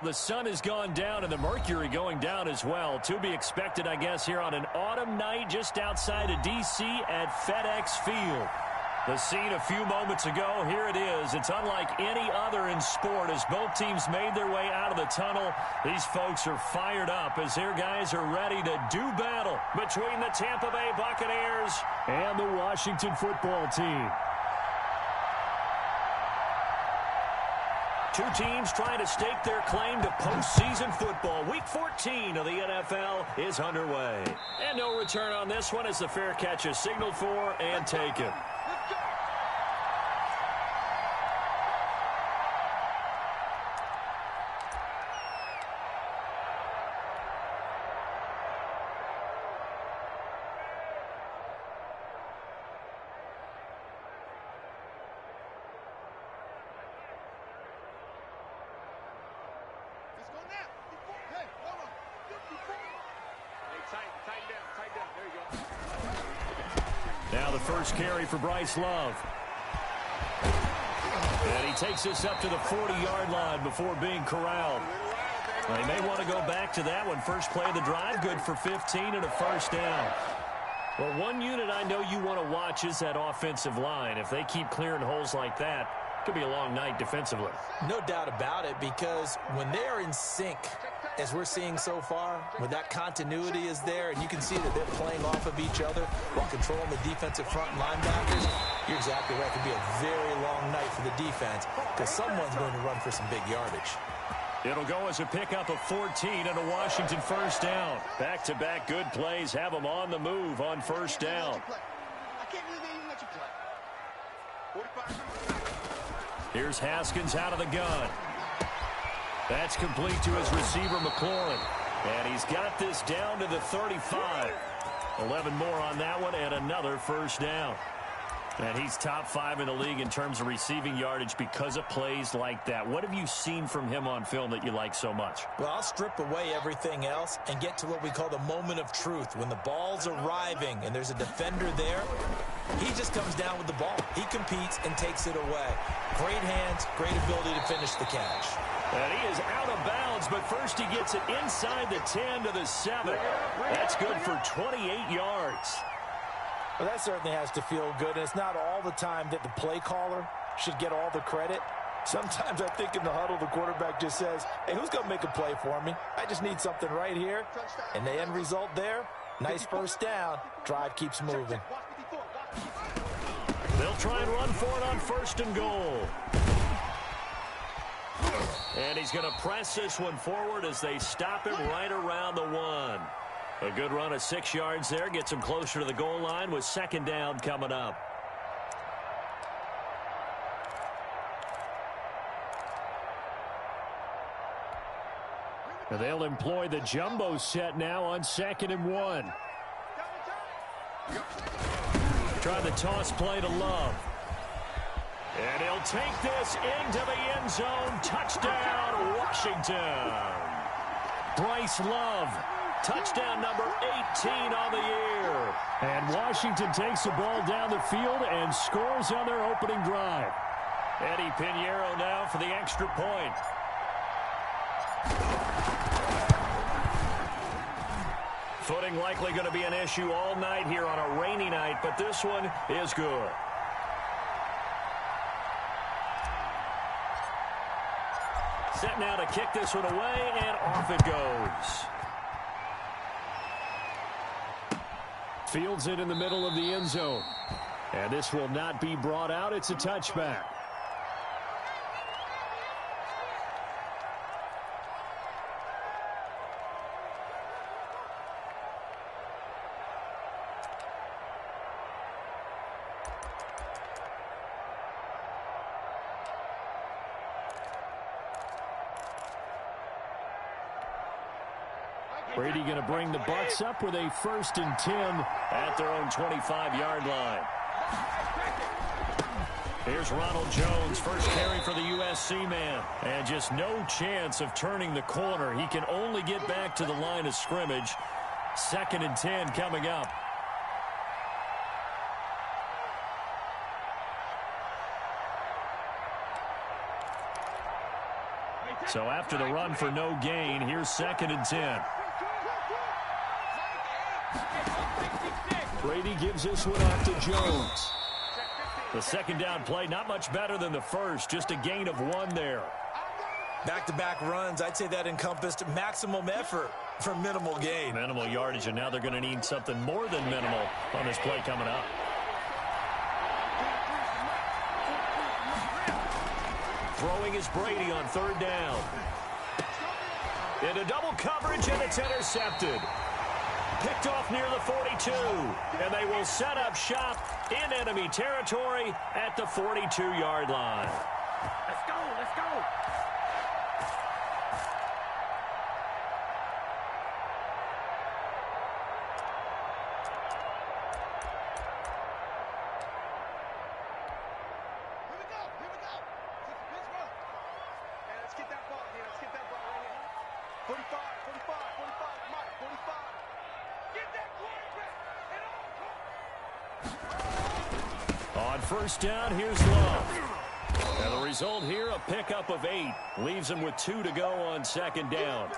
The sun has gone down and the mercury going down as well. To be expected, I guess, here on an autumn night just outside of D.C. at FedEx Field. The scene a few moments ago, here it is. It's unlike any other in sport as both teams made their way out of the tunnel. These folks are fired up as their guys are ready to do battle between the Tampa Bay Buccaneers and the Washington football team. Two teams trying to stake their claim to postseason football. Week 14 of the NFL is underway. And no return on this one as the fair catch is signaled for and taken. Now the first carry for Bryce Love. And he takes this up to the 40-yard line before being corralled. They may want to go back to that one. First play of the drive, good for 15 and a first down. Well, one unit I know you want to watch is that offensive line. If they keep clearing holes like that, it could be a long night defensively. No doubt about it, because when they are in sync, as we're seeing so far, when that continuity is there and you can see that they're playing off of each other while controlling the defensive front linebackers, you're exactly right. It could be a very long night for the defense because someone's going to run for some big yardage. It'll go as a pickup of 14 and a Washington first down. Back-to-back good plays have them on the move on first down. Here's Haskins out of the gun. That's complete to his receiver, McLaurin. And he's got this down to the 35. 11 more on that one and another first down. And he's top 5 in the league in terms of receiving yardage because of plays like that. What have you seen from him on film that you like so much? Well, I'll strip away everything else and get to what we call the moment of truth. When the ball's arriving and there's a defender there, he just comes down with the ball. He competes and takes it away. Great hands, great ability to finish the catch. And he is out of bounds, but first he gets it inside the 10 to the 7. That's good for 28 yards. Well, that certainly has to feel good, and it's not all the time that the play caller should get all the credit. Sometimes I think in the huddle, the quarterback just says, hey, who's going to make a play for me? I just need something right here. And the end result there, nice first down. Drive keeps moving. They'll try and run for it on first and goal. And he's going to press this one forward as they stop him right around the 1. A good run of 6 yards there. Gets him closer to the goal line with second down coming up. And they'll employ the jumbo set now on 2nd and 1. Try the toss play to Love. And he'll take this into the end zone. Touchdown, Washington. Bryce Love. Touchdown number 18 on the year. And Washington takes the ball down the field and scores on their opening drive. Eddie Pinheiro now for the extra point. Footing likely going to be an issue all night here on a rainy night, but this one is good. Set now to kick this one away, and off it goes. Fields it in the middle of the end zone. And this will not be brought out. It's a touchback. Brady going to bring the Bucs up with a 1st and 10 at their own 25-yard line. Here's Ronald Jones, first carry for the USC man. And just no chance of turning the corner. He can only get back to the line of scrimmage. 2nd and 10 coming up. So after the run for no gain, here's 2nd and 10. Brady gives this one off to Jones. The second down play, not much better than the first, just a gain of 1 there. Back-to-back runs, I'd say that encompassed maximum effort for minimal gain. Minimal yardage, and now they're going to need something more than minimal on this play coming up. Throwing is Brady on 3rd down. Into double coverage, and it's intercepted. Picked off near the 42, and they will set up shop in enemy territory at the 42-yard line. Let's go, let's go. On 1st down, here's Love. And the result here, a pickup of 8. Leaves him with 2 to go on 2nd down.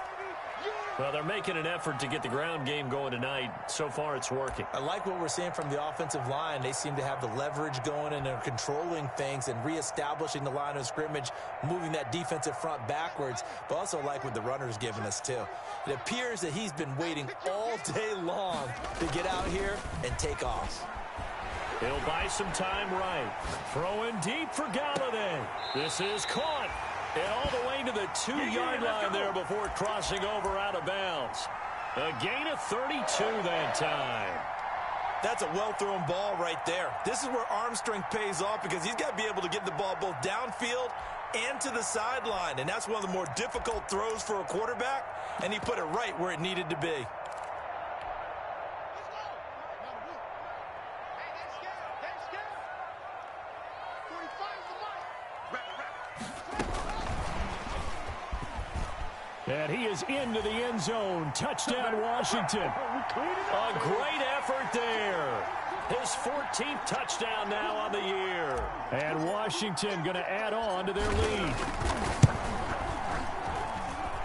Well, they're making an effort to get the ground game going tonight. So far, it's working. I like what we're seeing from the offensive line. They seem to have the leverage going, and they're controlling things and reestablishing the line of scrimmage, moving that defensive front backwards, but also like what the runner's giving us, too. It appears that he's been waiting all day long to get out here and take off. He'll buy some time right. Throwing deep for Galladay. This is caught. And all the way to the 2-yard line there before crossing over out of bounds. A gain of 32 that time. That's a well-thrown ball right there. This is where arm strength pays off because he's got to be able to get the ball both downfield and to the sideline. And that's one of the more difficult throws for a quarterback. And he put it right where it needed to be. And he is into the end zone. Touchdown, Washington. A great effort there. His 14th touchdown now on the year. And Washington going to add on to their lead.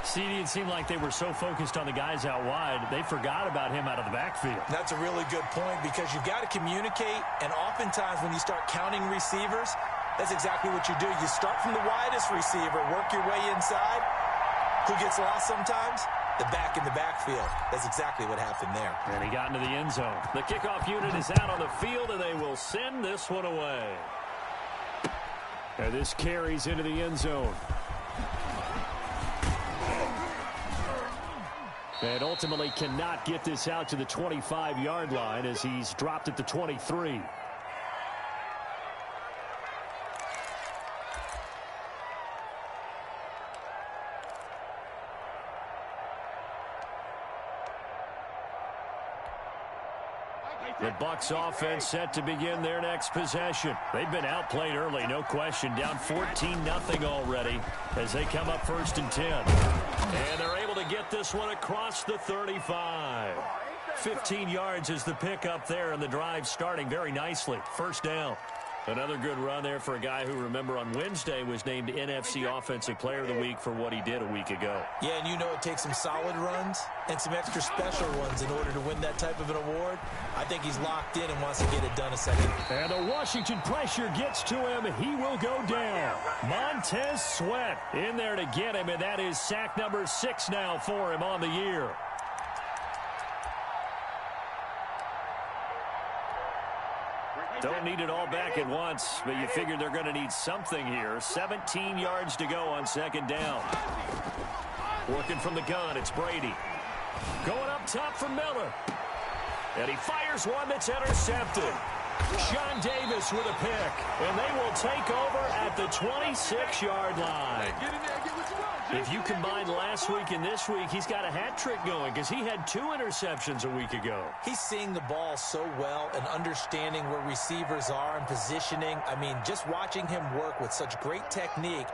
CD, it seemed like they were so focused on the guys out wide, they forgot about him out of the backfield. That's a really good point because you've got to communicate, and oftentimes when you start counting receivers, that's exactly what you do. You start from the widest receiver, work your way inside. Who gets lost sometimes? The back in the backfield. That's exactly what happened there. And he got into the end zone. The kickoff unit is out on the field, and they will send this one away. And this carries into the end zone. And ultimately cannot get this out to the 25-yard line as he's dropped at the 23. The Bucs offense set to begin their next possession. They've been outplayed early, no question. Down 14-0 already as they come up 1st and 10. And they're able to get this one across the 35. 15 yards is the pickup there, and the drive starting very nicely. 1st down. Another good run there for a guy who, remember, on Wednesday was named NFC Offensive Player of the Week for what he did a week ago. Yeah, and you know it takes some solid runs and some extra special ones in order to win that type of an award. I think he's locked in and wants to get it done a second. And the Washington pressure gets to him. He will go down. Montez Sweat in there to get him, and that is sack number 6 now for him on the year. Don't need it all back at once, but you figure they're going to need something here. 17 yards to go on 2nd down. Working from the gun, it's Brady. Going up top for Miller. And he fires one that's intercepted. Sean Davis with a pick. And they will take over at the 26-yard line. If you combine last week and this week, he's got a hat trick going because he had 2 interceptions a week ago. He's seeing the ball so well and understanding where receivers are and positioning. I mean, just watching him work with such great technique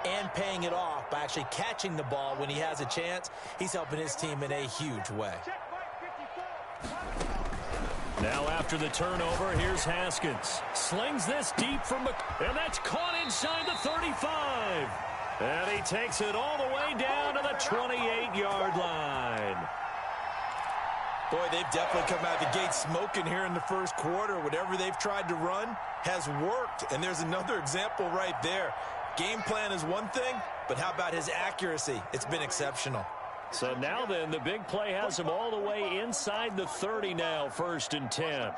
and paying it off by actually catching the ball when he has a chance, he's helping his team in a huge way. Now after the turnover, here's Haskins. Slings this deep from and that's caught inside the 35. And he takes it all the way down to the 28-yard line. Boy, they've definitely come out of the gate smoking here in the first quarter. Whatever they've tried to run has worked. And there's another example right there. Game plan is one thing, but how about his accuracy? It's been exceptional. So now then, the big play has him all the way inside the 30 now, 1st and 10.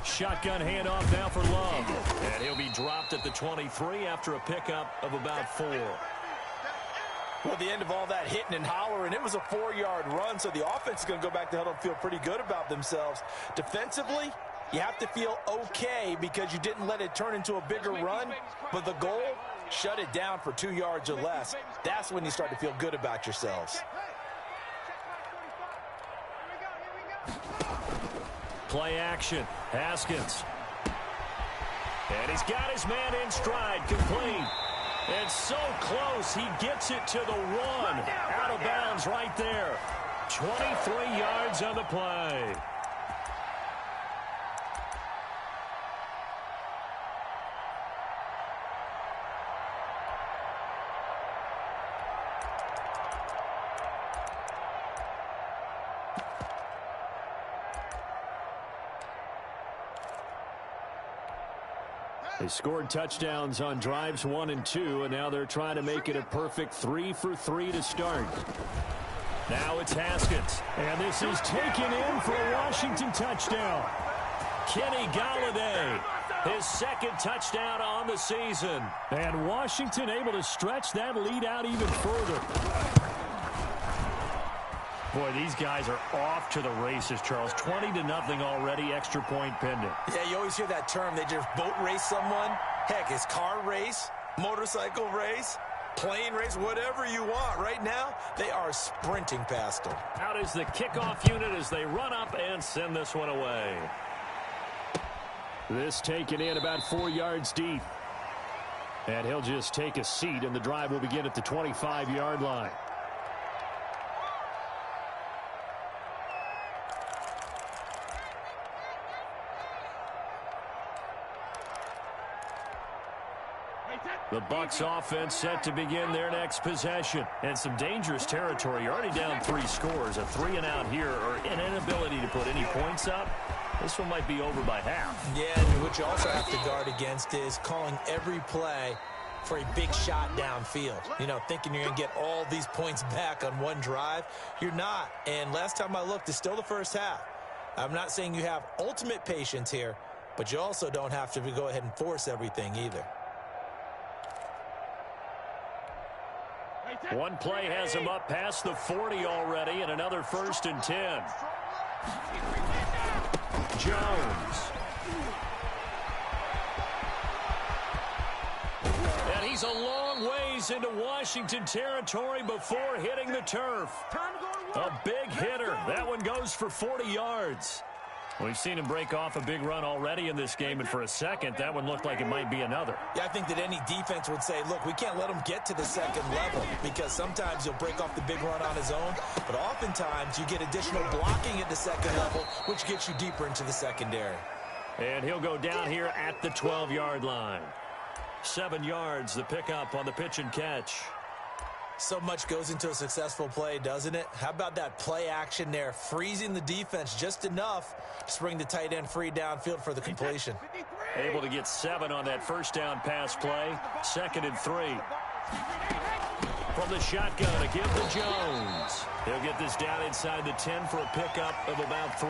Shotgun handoff now for Love. And he'll be dropped at the 23 after a pickup of about 4. Well, the end of all that hitting and hollering, it was a 4-yard run, so the offense is going to go back to huddle and feel pretty good about themselves. Defensively, you have to feel okay because you didn't let it turn into a bigger run, but the goal, shut it down for 2 yards or less. That's when you start to feel good about yourselves. Play action. Haskins. And he's got his man in stride, complete. And so close, he gets it to the 1. Out of bounds right there. 23 yards on the play. They scored touchdowns on drives 1 and 2, and now they're trying to make it a perfect 3 for 3 to start. Now it's Haskins, and this is taken in for a Washington touchdown. Kenny Golladay, his 2nd touchdown on the season. And Washington able to stretch that lead out even further. Boy, these guys are off to the races, Charles. 20-0 already, extra point pending. Yeah, you always hear that term. They just boat race someone. Heck, it's car race, motorcycle race, plane race, whatever you want. Right now, they are sprinting past them. Out is the kickoff unit as they run up and send this one away. This taken in about 4 yards deep. And he'll just take a seat, and the drive will begin at the 25-yard line. The Bucs offense set to begin their next possession. And some dangerous territory. You're already down 3 scores. A 3-and-out here, or an inability to put any points up. This one might be over by half. Yeah, and what you also have to guard against is calling every play for a big shot downfield. You know, thinking you're going to get all these points back on one drive. You're not. And last time I looked, it's still the first half. I'm not saying you have ultimate patience here, but you also don't have to go ahead and force everything either. One play has him up past the 40 already, and another 1st and 10. Jones. And he's a long ways into Washington territory before hitting the turf. A big hitter. That one goes for 40 yards. We've seen him break off a big run already in this game, and for a second, that one looked like it might be another. Yeah, I think that any defense would say, look, we can't let him get to the second level, because sometimes he'll break off the big run on his own, but oftentimes you get additional blocking at the second level, which gets you deeper into the secondary. And he'll go down here at the 12-yard line. 7 yards, the pickup on the pitch and catch. So much goes into a successful play, doesn't it? How about that play action there, freezing the defense just enough to bring the tight end free downfield for the completion. Able to get 7 on that first down pass play. 2nd and 3. From the shotgun, a give to Jones. He'll get this down inside the 10 for a pickup of about 3.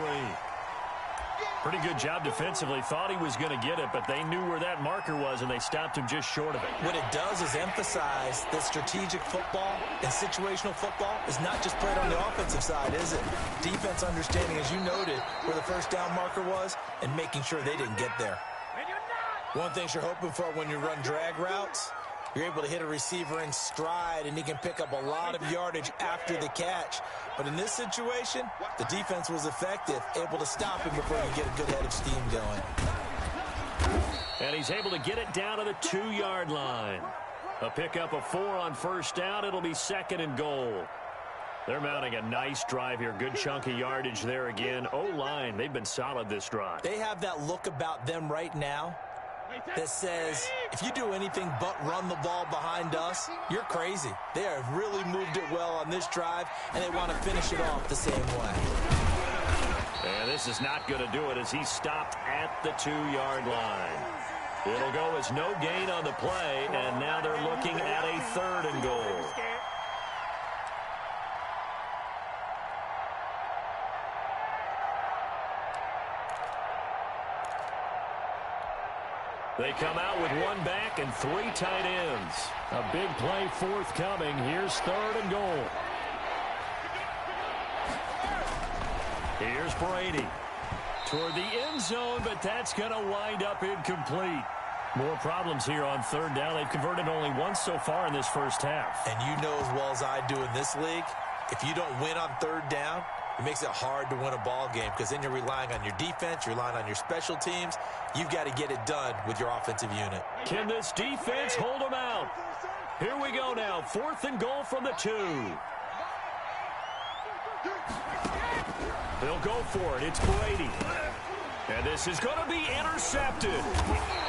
Pretty good job defensively. Thought he was going to get it, but they knew where that marker was, and they stopped him just short of it. What it does is emphasize that strategic football and situational football is not just played on the offensive side, is it? Defense understanding, as you noted, where the first down marker was and making sure they didn't get there. One thing you're hoping for when you run drag routes, you're able to hit a receiver in stride, and he can pick up a lot of yardage after the catch. But in this situation, the defense was effective, able to stop him before you get a good head of steam going. And he's able to get it down to the 2-yard line. A pickup of 4 on first down. It'll be 2nd and goal. They're mounting a nice drive here. Good chunk of yardage there again. O-line, they've been solid this drive. They have that look about them right now that says, if you do anything but run the ball behind us, you're crazy. They have really moved it well on this drive, and they want to finish it off the same way. And this is not going to do it as he stopped at the 2-yard line. It'll go as no gain on the play, and now they're looking at a 3rd and goal. They come out with 1 back and 3 tight ends. A big play forthcoming. Here's 3rd and goal. Here's Brady toward the end zone, but that's going to wind up incomplete. More problems here on 3rd down. They've converted only once so far in this first half. And you know as well as I do in this league, if you don't win on 3rd down, it makes it hard to win a ball game because then you're relying on your defense, you're relying on your special teams. You've got to get it done with your offensive unit. Can this defense hold them out? Here we go now. 4th and goal from the 2. They'll go for it. It's Brady. And this is going to be intercepted.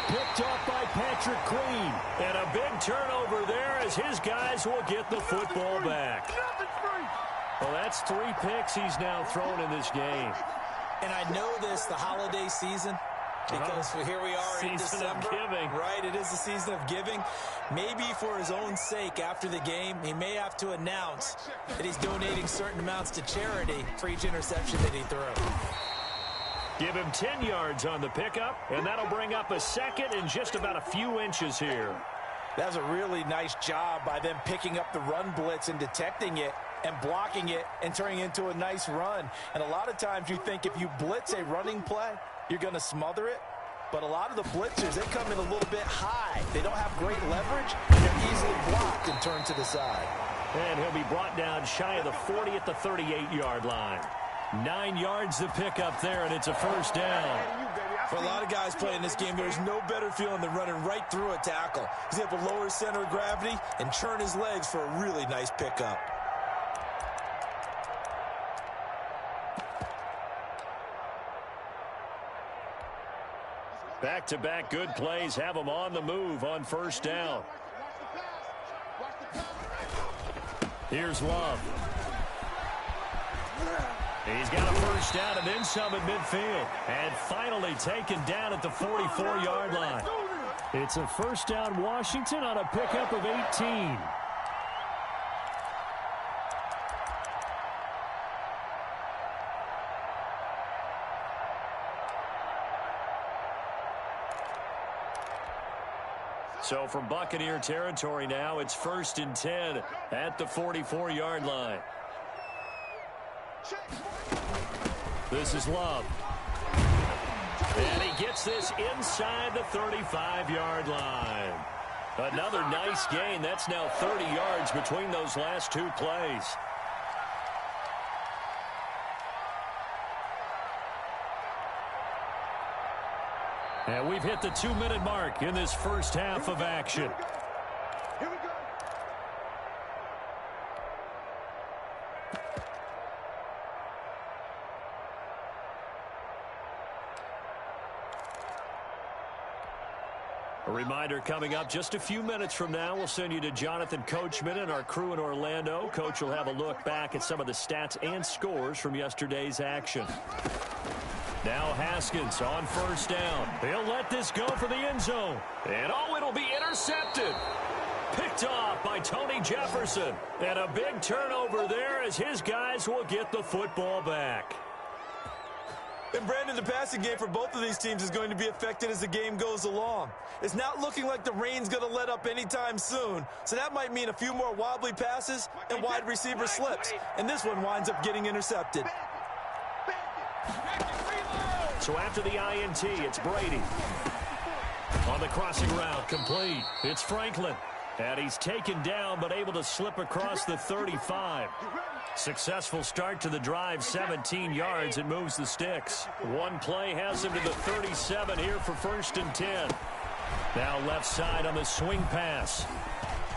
Picked off by Patrick Queen. And a big turnover there as his guys will get the football back. Well, that's 3 picks he's now thrown in this game. And I know this, the holiday season, because here we are in December. Season of giving. Right, it is the season of giving. Maybe for his own sake after the game, he may have to announce that he's donating certain amounts to charity for each interception that he threw. Give him 10 yards on the pickup, and that'll bring up a 2nd and just about a few inches here. That was a really nice job by them picking up the run blitz and detecting it and blocking it and turning it into a nice run. And a lot of times you think if you blitz a running play, you're going to smother it. But a lot of the blitzers, they come in a little bit high. They don't have great leverage, and they're easily blocked and turned to the side. And he'll be brought down shy of the 40 at the 38-yard line. 9 yards to pick up there, and it's a 1st down. For a lot of guys playing this game, there's no better feeling than running right through a tackle. He's able to lower his center of gravity and churn his legs for a really nice pickup. Back-to-back good plays have them on the move on 1st down. Here's Love. He's got a 1st down and then some at midfield. And finally taken down at the 44-yard line. It's a 1st down Washington on a pickup of 18. So from Buccaneer territory now, it's 1st and 10 at the 44-yard line. This is Love. And he gets this inside the 35-yard line. Another nice gain. That's now 30 yards between those last 2 plays. And we've hit the 2-minute mark in this first half of action. Here we go. A reminder coming up just a few minutes from now, we'll send you to Jonathan Coachman and our crew in Orlando. Coach will have a look back at some of the stats and scores from yesterday's action. Now Haskins on 1st down. He'll let this go for the end zone. And oh, it'll be intercepted. Picked off by Tony Jefferson. And a big turnover there as his guys will get the football back. And Brandon, the passing game for both of these teams is going to be affected as the game goes along. It's not looking like the rain's going to let up anytime soon. So that might mean a few more wobbly passes and wide receiver slips. And this one winds up getting intercepted. So after the INT, it's Brady. On the crossing route, complete. It's Franklin. And he's taken down, but able to slip across the 35. Successful start to the drive, 17 yards, and moves the sticks. One play has him to the 37 here for 1st and 10. Now left side on the swing pass.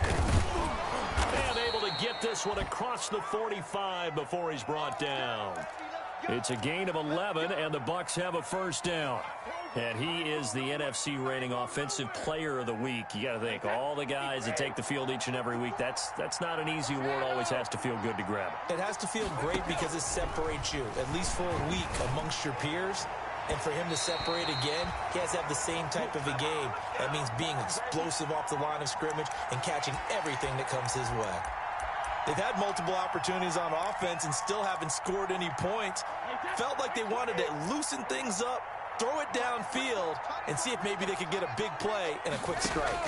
And able to get this one across the 45 before he's brought down. It's a gain of 11, and the Bucs have a first down. And he is the NFC rating Offensive Player of the Week. You got to think, all the guys that take the field each and every week, that's not an easy award. Always has to feel good to grab it. It has to feel great because it separates you, at least for a week, amongst your peers. And for him to separate again, he has to have the same type of a game. That means being explosive off the line of scrimmage and catching everything that comes his way. They've had multiple opportunities on offense and still haven't scored any points. Felt like they wanted to loosen things up, throw it downfield, and see if maybe they could get a big play and a quick strike.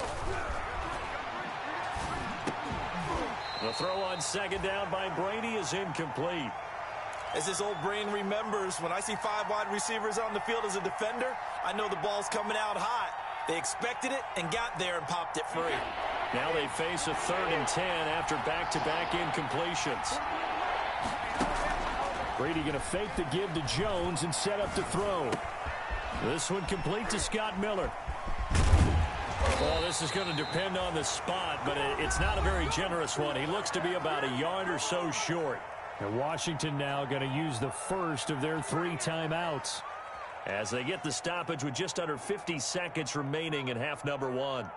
The throw on second down by Brady is incomplete. As his old brain remembers, when I see 5 wide receivers on the field as a defender, I know the ball's coming out hot. They expected it and got there and popped it free. Now they face a 3rd and 10 after back-to-back incompletions. Brady going to fake the give to Jones and set up to throw. This one complete to Scott Miller. Well, this is going to depend on the spot, but it's not a very generous one. He looks to be about a yard or so short. And Washington now going to use the first of their 3 timeouts as they get the stoppage with just under 50 seconds remaining in half number 1.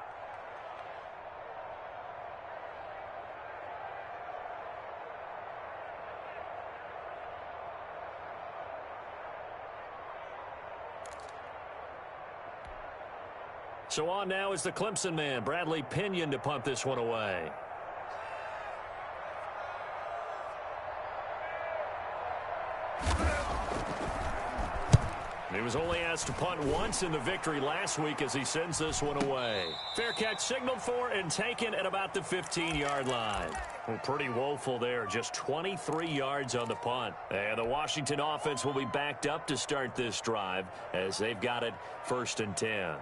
So on now is the Clemson man, Bradley Pinion, to punt this one away. He was only asked to punt once in the victory last week as he sends this one away. Fair catch signaled for and taken at about the 15-yard line. Well, pretty woeful there. Just 23 yards on the punt. And the Washington offense will be backed up to start this drive as they've got it 1st and 10.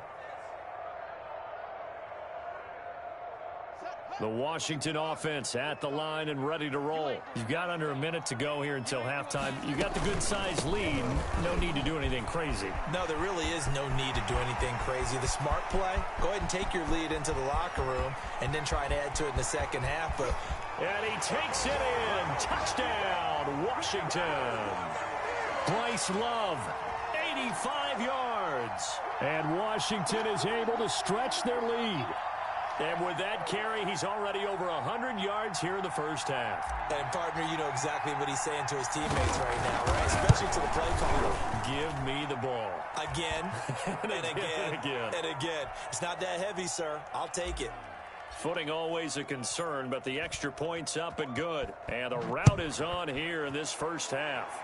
The Washington offense at the line and ready to roll. You've got under a minute to go here until halftime. You've got the good-sized lead. No need to do anything crazy. No, there really is no need to do anything crazy. The smart play, go ahead and take your lead into the locker room and then try and add to it in the second half. But and he takes it in. Touchdown, Washington. Bryce Love, 85 yards. And Washington is able to stretch their lead. And with that carry, he's already over 100 yards here in the first half. And, partner, you know exactly what he's saying to his teammates right now, right? Especially to the play caller. Give me the ball. Again, and again, and again. It's not that heavy, sir. I'll take it. Footing always a concern, but the extra point's up and good. And the route is on here in this first half.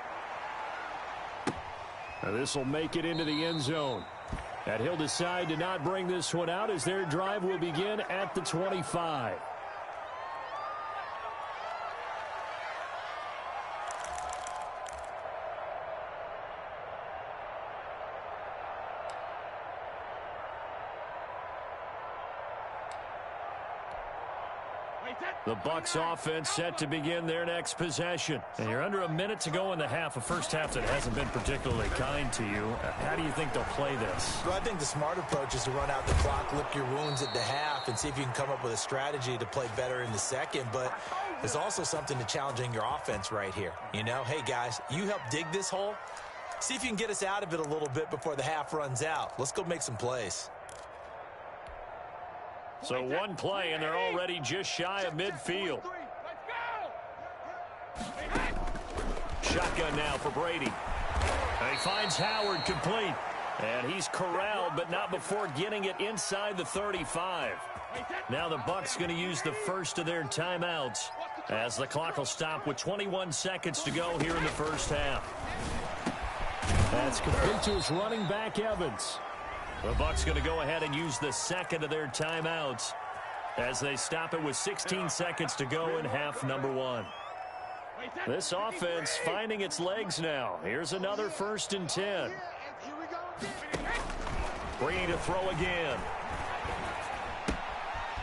Now this will make it into the end zone. And he'll decide to not bring this one out as their drive will begin at the 25. The Bucs offense set to begin their next possession. And you're under a minute to go in the half, a first half that hasn't been particularly kind to you. How do you think they'll play this? Well, I think the smart approach is to run out the clock, lick your wounds at the half, and see if you can come up with a strategy to play better in the second. But there's also something to challenging your offense right here. You know, hey, guys, you help dig this hole. See if you can get us out of it a little bit before the half runs out. Let's go make some plays. So one play, and they're already just shy of midfield. Shotgun now for Brady. And he finds Howard complete. And he's corralled, but not before getting it inside the 35. Now the Bucs going to use the first of their timeouts as the clock will stop with 21 seconds to go here in the first half. That's complete to his running back, Evans. The Bucs going to go ahead and use the second of their timeouts as they stop it with 16 seconds to go in half number 1. This offense finding its legs now. Here's another 1st and 10. Brady to throw again.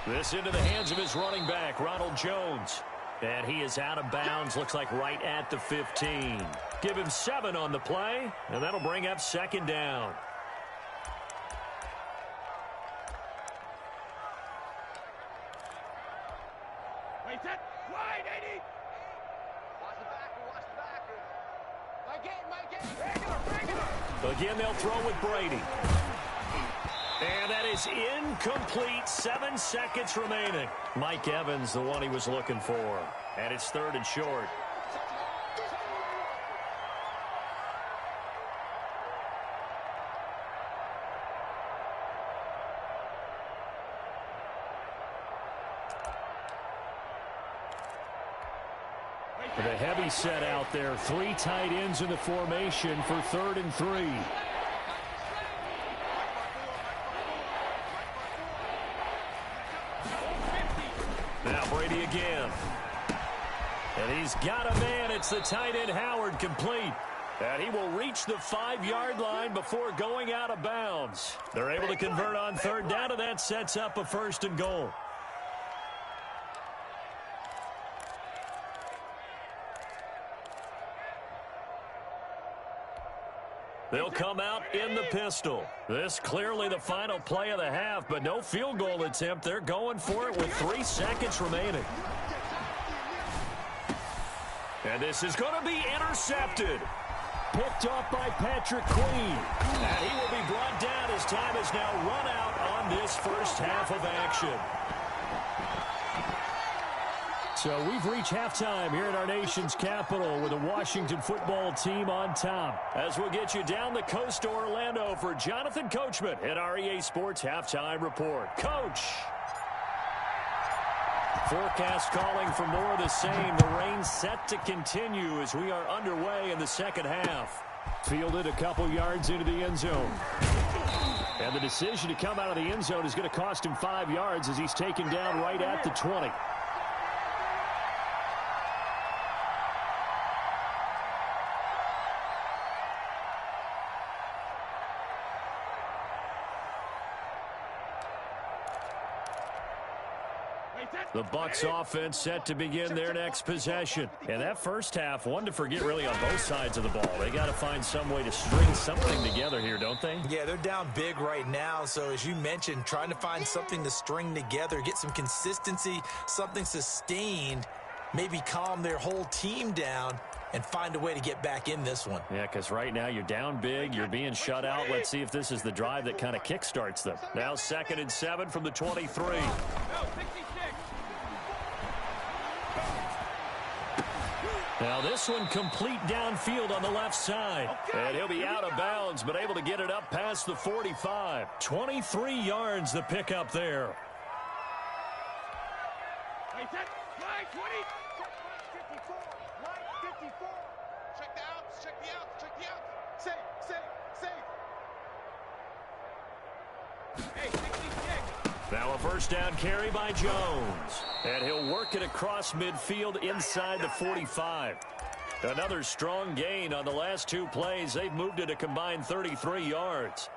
This into the hands of his running back, Ronald Jones. And he is out of bounds, looks like right at the 15. Give him 7 on the play, and that'll bring up 2nd down. Again, they'll throw with Brady. And that is incomplete. 7 seconds remaining. Mike Evans, the one he was looking for. And it's 3rd and short. The heavy set out there. 3 tight ends in the formation for 3rd and 3. Now Brady again. And he's got a man. It's the tight end Howard, complete. And he will reach the 5-yard line before going out of bounds. They're able to convert on 3rd down, and that sets up a 1st and goal. They'll come out in the pistol. This clearly the final play of the half, but no field goal attempt. They're going for it with 3 seconds remaining. And this is going to be intercepted. Picked off by Patrick Queen. And he will be brought down as time has now run out on this first half of action. So we've reached halftime here at our nation's capital with the Washington football team on top. As we'll get you down the coast to Orlando for Jonathan Coachman at our EA Sports Halftime Report. Coach! Forecast calling for more of the same. The rain set to continue as we are underway in the second half. Fielded a couple yards into the end zone. And the decision to come out of the end zone is going to cost him 5 yards as he's taken down right at the 20. The Bucs offense set to begin their next possession. And that first half, one to forget really on both sides of the ball. They got to find some way to string something together here, don't they? Yeah, they're down big right now. So as you mentioned, trying to find something to string together, get some consistency, something sustained, maybe calm their whole team down and find a way to get back in this one. Yeah, because right now you're down big, you're being shut out. Let's see if this is the drive that kind of kickstarts them. Now 2nd and 7 from the 23. Now this one complete downfield on the left side. And he'll be out of bounds, but able to get it up past the 45. 23 yards the pickup there. Line 20. Line 54. Check the outs. Check the outs. Check the outs. Safe. Hey, 66. Now a first down carry by Jones. And he'll work it across midfield inside the 45. Another strong gain on the last 2 plays. They've moved it a combined 33 yards.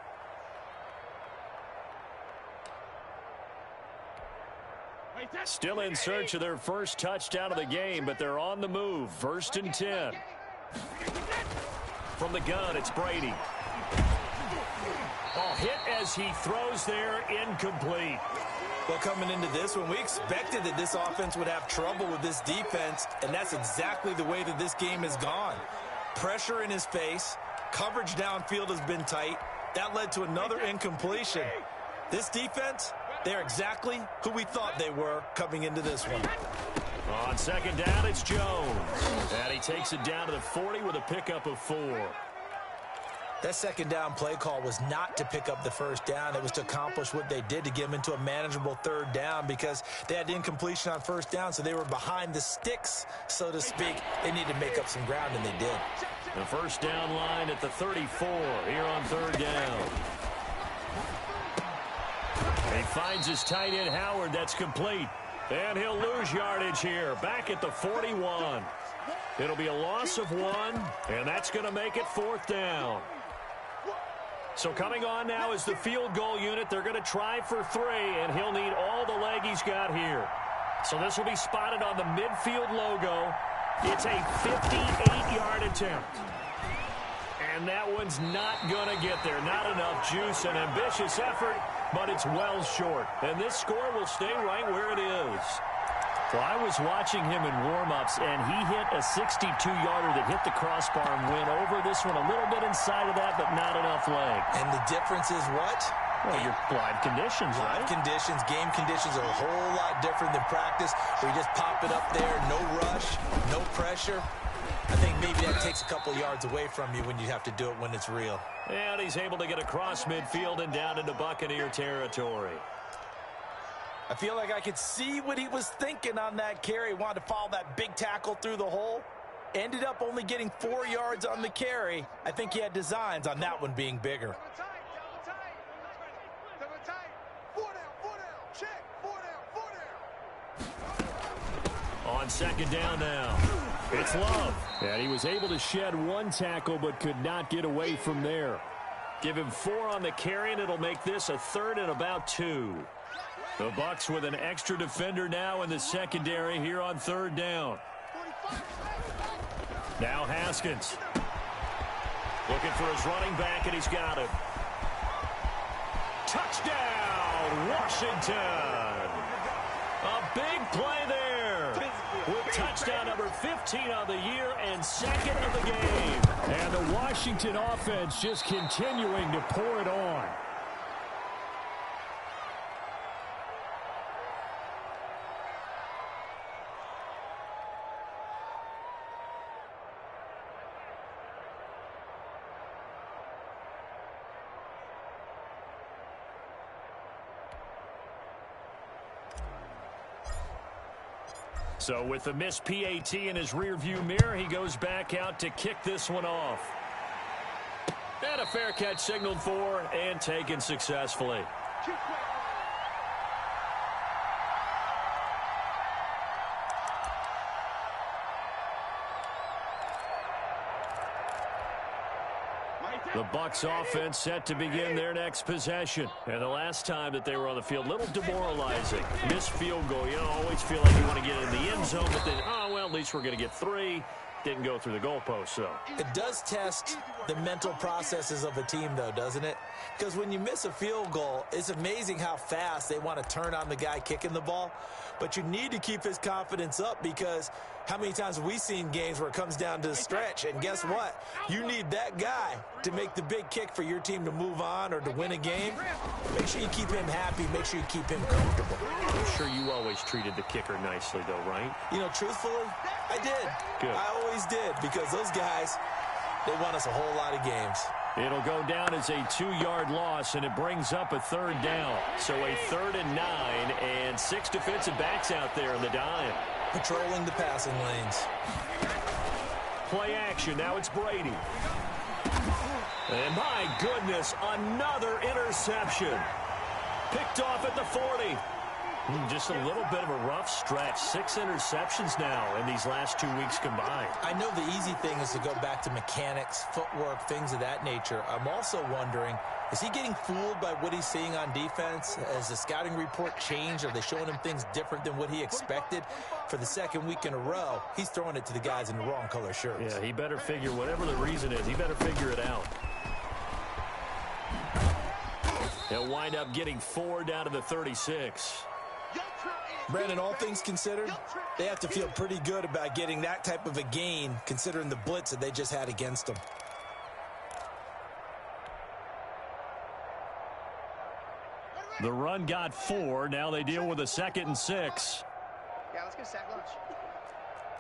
Still in search of their first touchdown of the game, but they're on the move. 1st and 10. From the gun, it's Brady. Hit as he throws there, incomplete. Well, coming into this one, we expected that this offense would have trouble with this defense, and that's exactly the way that this game has gone. Pressure in his face, coverage downfield has been tight. That led to another incompletion. This defense, they're exactly who we thought they were coming into this one. On 2nd down, it's Jones. And he takes it down to the 40 with a pickup of 4. That 2nd down play call was not to pick up the first down. It was to accomplish what they did, to get them into a manageable 3rd down, because they had incompletion on 1st down, so they were behind the sticks, so to speak. They needed to make up some ground, and they did. The first down line at the 34 here on 3rd down. He finds his tight end Howard. That's complete. And he'll lose yardage here. Back at the 41. It'll be a loss of 1, and that's going to make it 4th down. So coming on now is the field goal unit. They're going to try for 3, and he'll need all the leg he's got here. So this will be spotted on the midfield logo. It's a 58-yard attempt. And that one's not going to get there. Not enough juice. An ambitious effort, but it's well short. And this score will stay right where it is. Well, I was watching him in warm-ups, and he hit a 62-yarder that hit the crossbar and went over. This one a little bit inside of that, but not enough leg. And the difference is what? Well, your live conditions, right? Live conditions, game conditions are a whole lot different than practice, where you just pop it up there, no rush, no pressure. I think maybe that takes a couple yards away from you when you have to do it when it's real. And he's able to get across midfield and down into Buccaneer territory. I feel like I could see what he was thinking on that carry. Wanted to follow that big tackle through the hole. Ended up only getting 4 yards on the carry. I think he had designs on that one being bigger. On second down now, it's Love. And he was able to shed one tackle but could not get away from there. Give him 4 on the carry, and it'll make this a 3rd and about 2. The Bucs with an extra defender now in the secondary here on 3rd down. Now Haskins. Looking for his running back, and he's got it. Touchdown, Washington. A big play there. With touchdown number 15 on the year and 2nd of the game. And the Washington offense just continuing to pour it on. So with the missed PAT in his rearview mirror, he goes back out to kick this one off. And a fair catch signaled for and taken successfully. The Bucs offense set to begin their next possession. And the last time that they were on the field, a little demoralizing. Missed field goal. You know, always feel like you want to get in the end zone, but then, oh, well, at least we're going to get 3. Didn't go through the goalpost, though. It does test the mental processes of a team, though, doesn't it? Because when you miss a field goal, it's amazing how fast they want to turn on the guy kicking the ball. But you need to keep his confidence up, because how many times have we seen games where it comes down to the stretch? And guess what? You need that guy to make the big kick for your team to move on or to win a game. Make sure you keep him happy. Make sure you keep him comfortable. I'm sure you always treated the kicker nicely, though, right? You know, truthfully, I did. Good. I always did, because those guys, they won us a whole lot of games. It'll go down as a 2-yard loss, and it brings up a 3rd down. So a 3rd and 9, and 6 defensive backs out there in the dime. Patrolling the passing lanes. Play action. Now it's Brady. And my goodness, another interception. Picked off at the 40. Just a little bit of a rough stretch. 6 interceptions now in these last 2 weeks combined. I know the easy thing is to go back to mechanics, footwork, things of that nature. I'm also wondering, is he getting fooled by what he's seeing on defense? Has the scouting report changed? Are they showing him things different than what he expected? For the 2nd week in a row, he's throwing it to the guys in the wrong color shirts. Yeah, he better figure, whatever the reason is, he better figure it out. He'll wind up getting 4 down to the 36. Brandon, all things considered, they have to feel pretty good about getting that type of a gain, considering the blitz that they just had against them. The run got 4. Now they deal with a 2nd and 6. Yeah, let's get a sack lunch.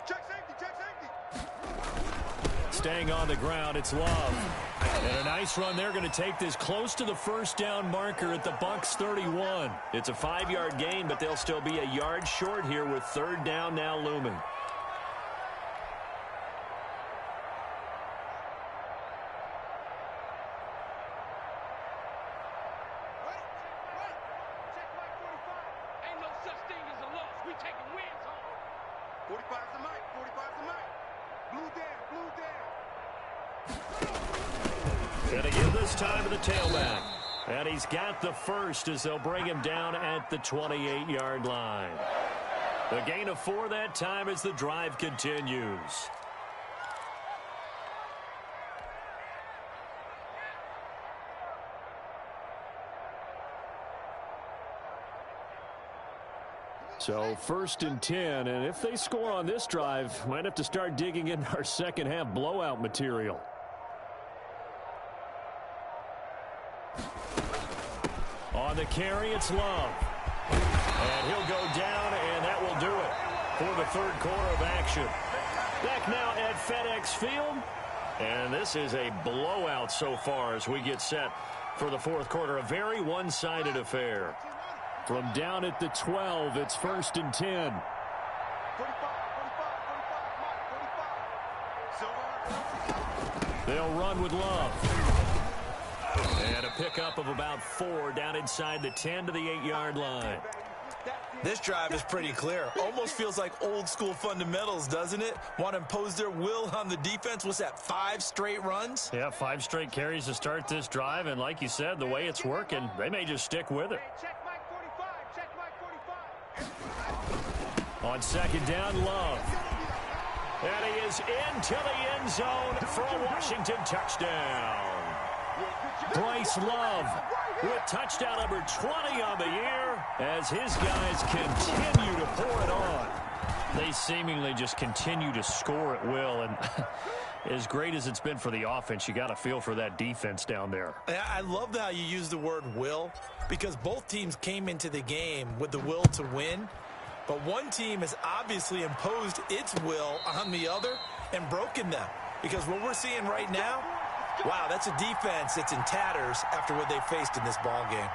Check safety, check safety. Staying on the ground, it's Love. And a nice run. They're going to take this close to the 1st down marker at the Bucs 31. It's a 5-yard gain, but they'll still be a yard short here with 3rd down now looming. Check Mike 45. Ain't no such thing as a loss. We taking wins home. 45's the mic, 45's the mic. Blue down, blue down. Gonna give this time to the tailback. And he's got the 1st as they'll bring him down at the 28-yard line. The gain of 4 that time as the drive continues. So 1st and 10, and if they score on this drive, might have to start digging in our second half blowout material. On the carry, it's Love. And he'll go down, and that will do it for the third quarter of action. Back now at FedEx Field. And this is a blowout so far as we get set for the fourth quarter. A very one-sided affair. From down at the 12, it's 1st and 10. They'll run with Love. And a pickup of about 4 down inside the 10 to the 8-yard line. This drive is pretty clear. Almost feels like old school fundamentals, doesn't it? Want to impose their will on the defense. What's that, 5 straight runs? Yeah, 5 straight carries to start this drive. And like you said, the way it's working, they may just stick with it. On 2nd down, Love. And he is into the end zone for a Washington touchdown. Bryce Love with touchdown number 20 on the year as his guys continue to pour it on. They seemingly just continue to score at will, and as great as it's been for the offense, you got to feel for that defense down there. I love how you use the word will, because both teams came into the game with the will to win, but one team has obviously imposed its will on the other and broken them, because what we're seeing right now, wow, that's a defense that's in tatters after what they faced in this ball game.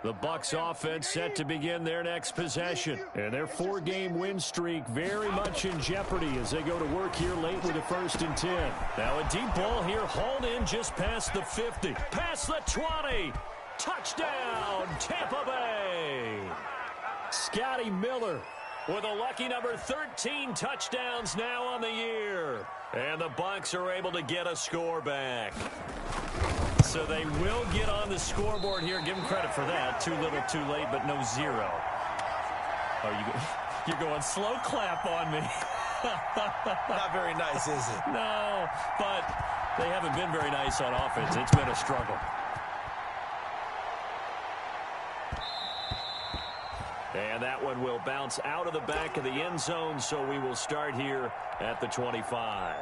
The Bucs offense set to begin their next possession. And their 4-game win streak very much in jeopardy as they go to work here late with a 1st and 10. Now a deep ball here hauled in just past the 50. Past the 20. Touchdown, Tampa Bay. Scotty Miller with a lucky number 13 touchdowns now on the year. And the Bucs are able to get a score back. So they will get on the scoreboard here. Give them credit for that. Too little, too late, but no 0. Oh, you're going slow clap on me. Not very nice, is it? No, but they haven't been very nice on offense. It's been a struggle. And that one will bounce out of the back of the end zone, so we will start here at the 25.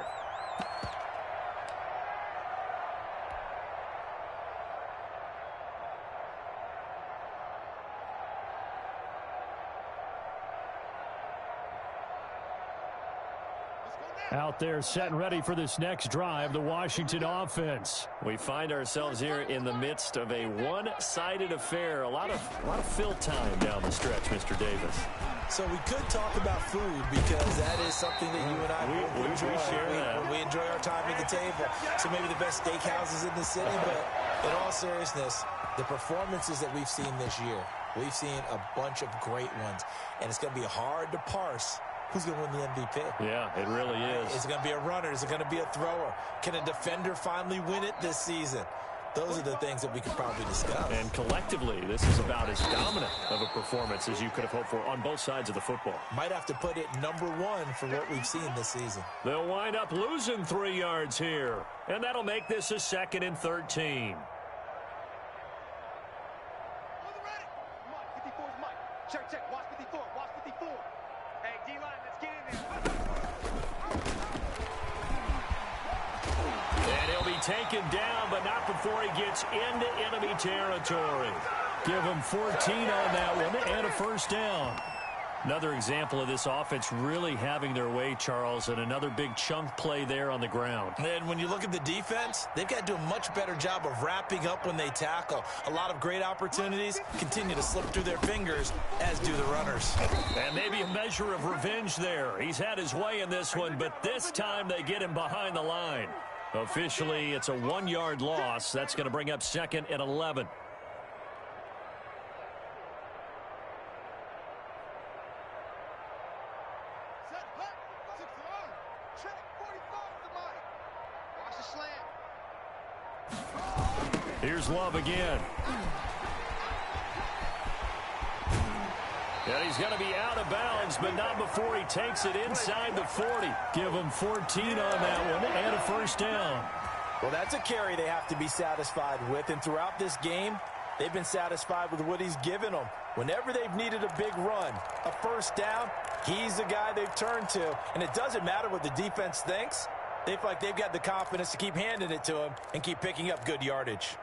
Out there set and ready for this next drive, the Washington offense. We find ourselves here in the midst of a one-sided affair. A lot of fill time down the stretch, Mr. Davis. So we could talk about food because that is something that you and I we share that. We enjoy our time at the table. So maybe the best steakhouses in the city, but in all seriousness, the performances that we've seen this year, we've seen a bunch of great ones, and it's going to be hard to parse who's going to win the MVP. Yeah, it really is. Is it going to be a runner? Is it going to be a thrower? Can a defender finally win it this season? Those are the things that we could probably discuss. And collectively, this is about as dominant of a performance as you could have hoped for on both sides of the football. Might have to put it number 1 for what we've seen this season. They'll wind up losing 3 yards here. And that'll make this a 2nd and 13. Check. Watch 54. Watch 54. Hey, D-line, let's get in there. And he'll be taken down, but not before he gets into enemy territory. Give him 14 on that one and a 1st down. Another example of this offense really having their way, Charles, and another big chunk play there on the ground. And when you look at the defense, they've got to do a much better job of wrapping up when they tackle. A lot of great opportunities continue to slip through their fingers, as do the runners. And maybe a measure of revenge there. He's had his way in this one, but this time they get him behind the line. Officially, it's a 1-yard loss. That's going to bring up 2nd and 11. Here's Love again. And he's going to be out of bounds, but not before he takes it inside the 40. Give him 14 on that one and a first down. Well, that's a carry they have to be satisfied with. And throughout this game, they've been satisfied with what he's given them. Whenever they've needed a big run, a first down, he's the guy they've turned to. And it doesn't matter what the defense thinks. They feel like they've got the confidence to keep handing it to him and keep picking up good yardage.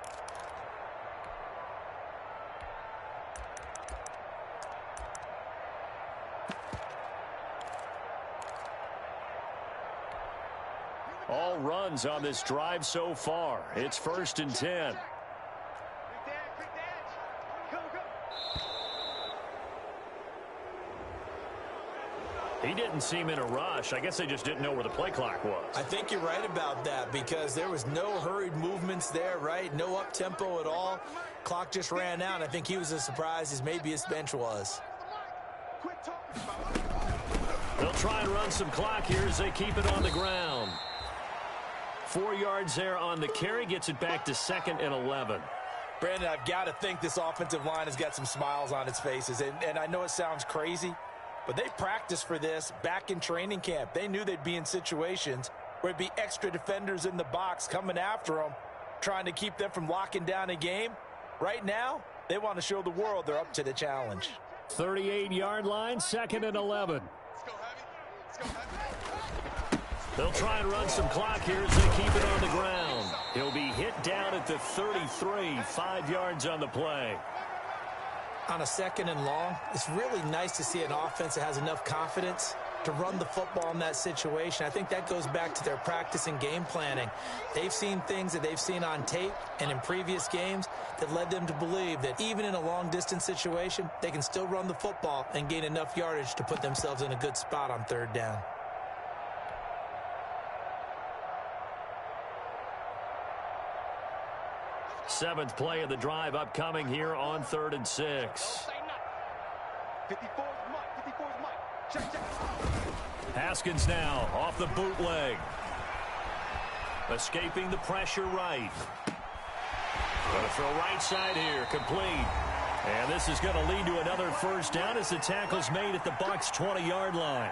All runs on this drive so far. It's 1st and 10. He didn't seem in a rush. I guess they just didn't know where the play clock was. I think you're right about that because there was no hurried movements there, right? No up-tempo at all. Clock just ran out. I think he was as surprised as maybe his bench was. They'll try and run some clock here as they keep it on the ground. 4 yards there on the carry, gets it back to 2nd and 11. Brandon, I've got to think this offensive line has got some smiles on its faces. And I know it sounds crazy, but they practiced for this back in training camp. They knew they'd be in situations where it'd be extra defenders in the box coming after them, trying to keep them from locking down a game. Right now, they want to show the world they're up to the challenge. 38-yard line, 2nd and 11. They'll try and run some clock here as they keep it on the ground. He'll be hit down at the 33, 5 yards on the play. On a 2nd and long, it's really nice to see an offense that has enough confidence to run the football in that situation. I think that goes back to their practice and game planning. They've seen things that they've seen on tape and in previous games that led them to believe that even in a long-distance situation, they can still run the football and gain enough yardage to put themselves in a good spot on 3rd down. Seventh play of the drive upcoming here on 3rd and 6. Haskins now off the bootleg. Escaping the pressure right. Going to throw right side here, complete. And this is going to lead to another first down as the tackle's made at the Bucs' 20-yard line.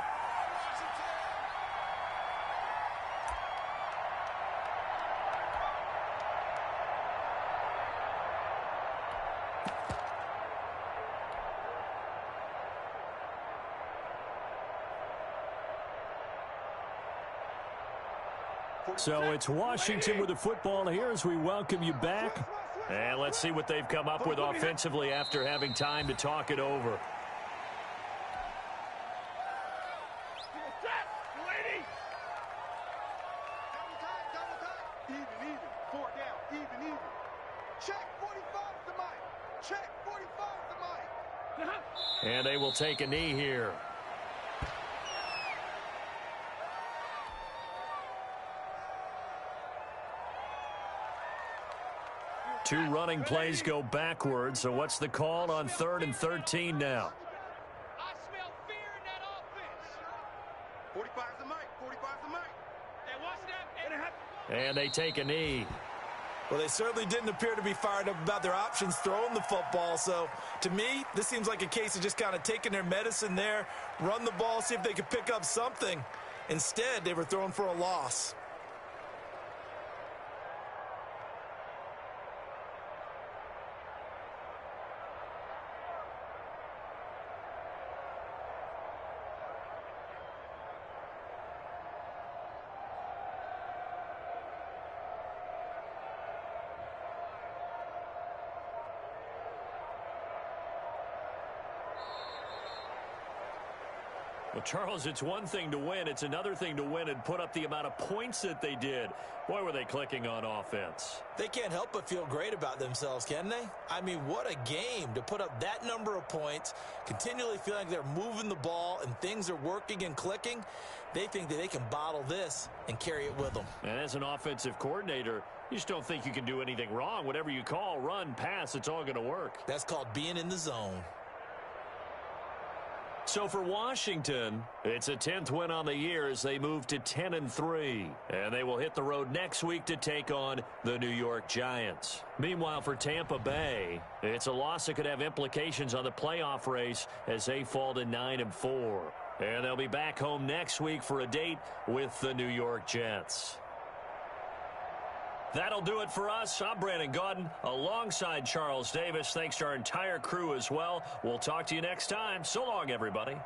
So it's Washington with the football here as we welcome you back. And let's see what they've come up with offensively after having time to talk it over. Even. 4 down. Even. Check 45 to Mike. Check 45 to Mike. And they will take a knee here. Two running plays go backwards, so what's the call on 3rd and 13 now? I smell fear in that offense. 45's the mic. 45's the mic. Hey, watch that. And they take a knee. Well, they certainly didn't appear to be fired up about their options throwing the football. So, to me, this seems like a case of just kind of taking their medicine there, run the ball, see if they could pick up something. Instead, they were throwing for a loss. Well, Charles, it's one thing to win. It's another thing to win and put up the amount of points that they did. Boy, were they clicking on offense. They can't help but feel great about themselves, can they? I mean, what a game to put up that number of points, continually feeling like they're moving the ball and things are working and clicking. They think that they can bottle this and carry it with them. And as an offensive coordinator, you just don't think you can do anything wrong. Whatever you call, run, pass, it's all going to work. That's called being in the zone. So for Washington, it's a 10th win on the year as they move to 10-3. And they will hit the road next week to take on the New York Giants. Meanwhile, for Tampa Bay, it's a loss that could have implications on the playoff race as they fall to 9-4. And they'll be back home next week for a date with the New York Jets. That'll do it for us. I'm Brandon Gaudin alongside Charles Davis. Thanks to our entire crew as well. We'll talk to you next time. So long, everybody.